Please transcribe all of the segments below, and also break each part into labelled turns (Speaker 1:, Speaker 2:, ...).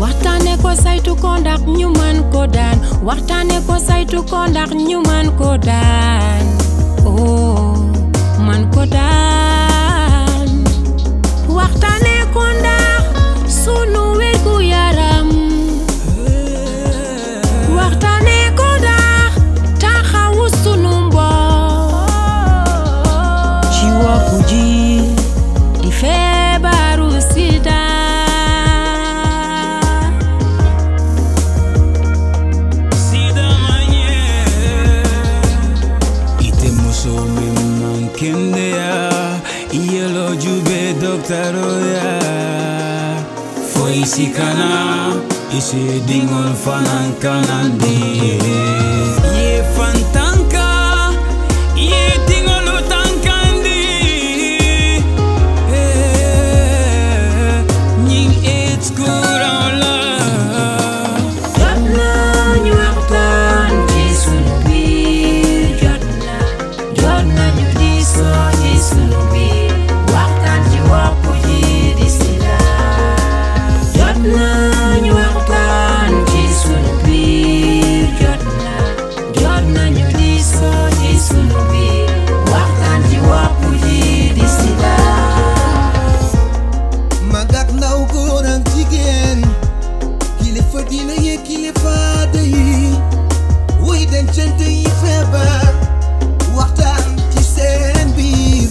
Speaker 1: waxtaane ko saytu ko ndax ñu man ko daan waxtaane ko saytu ko ndax ñu man ko daan oh man ko daan waxtaane ko ndax sunu wérgu yaram waxtaane ko ndax taxawu sunu mbokk ci wopp ji di feebaru sida
Speaker 2: Taroya foi sikana isi dingol fanan kanandi ye fantanka ye dingol tankandi ning it's kurala
Speaker 1: jotna ñu waxtaan ci sunu biir jotna ñu diisoo ci sunu biir waxtaan ci wopp ji di sida jotna ñu waxtaan ci sunu biir jotna ñu diisoo ci sunu biir waxtaan ci wopp ji di sida
Speaker 3: mag ak ndaw góor ak jigéen kilifa diina yi kilifa aada yi wuy dencante yi feebar waxtaan ci seen biir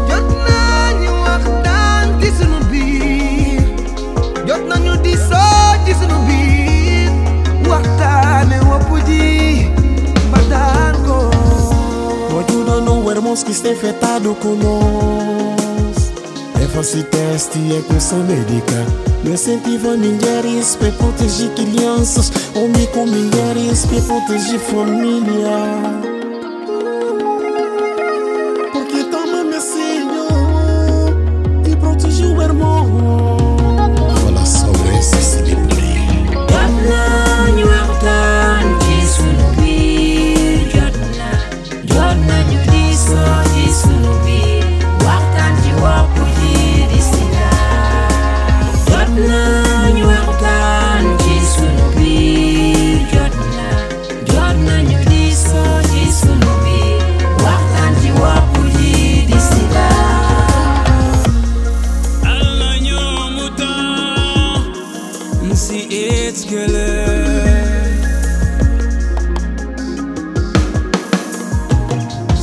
Speaker 3: jot nañu waxtaan ci sunu biir jot nañu di soo ci sunu biir waxtaane wopp ji ba daan ko.
Speaker 4: Muito não éramos que está infectado com nós. É fácil teste e é com médica. Não incentiva mulheres para proteger crianças. Homem com mulheres para proteger família. Porque toma meu senhor e protege o irmão. Fala sobre esse celebrity.
Speaker 1: jotna ñu waxtaan ci sunu biir jotna ñu diisoo ci sunu biir waxtaan ci wopp ji di sida jotna ñu waxtaan ci sunu biir jotna ñu diisoo ci sunu biir waxtaan ci wopp ji di sida
Speaker 2: alla nyomuta nsi it's gele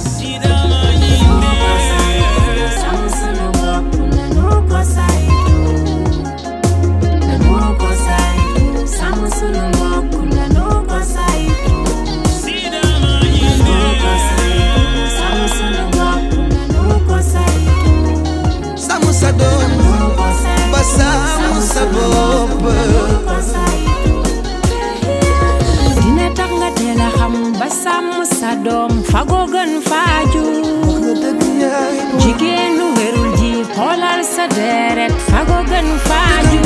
Speaker 2: sida manyinde
Speaker 1: sama sunu bopp nanu ko saytu sama sunu bopp nanu ko saytu
Speaker 2: sida manyinde
Speaker 1: sama sunu bopp nanu ko saytu
Speaker 3: sàmm sa doom ba sàmm sa bopp.
Speaker 1: dina tax nga teel a xam ba sàmm sa doom fagoo gën faaju jigéenu wérul ji xoolal sa deret fagoo gën faaju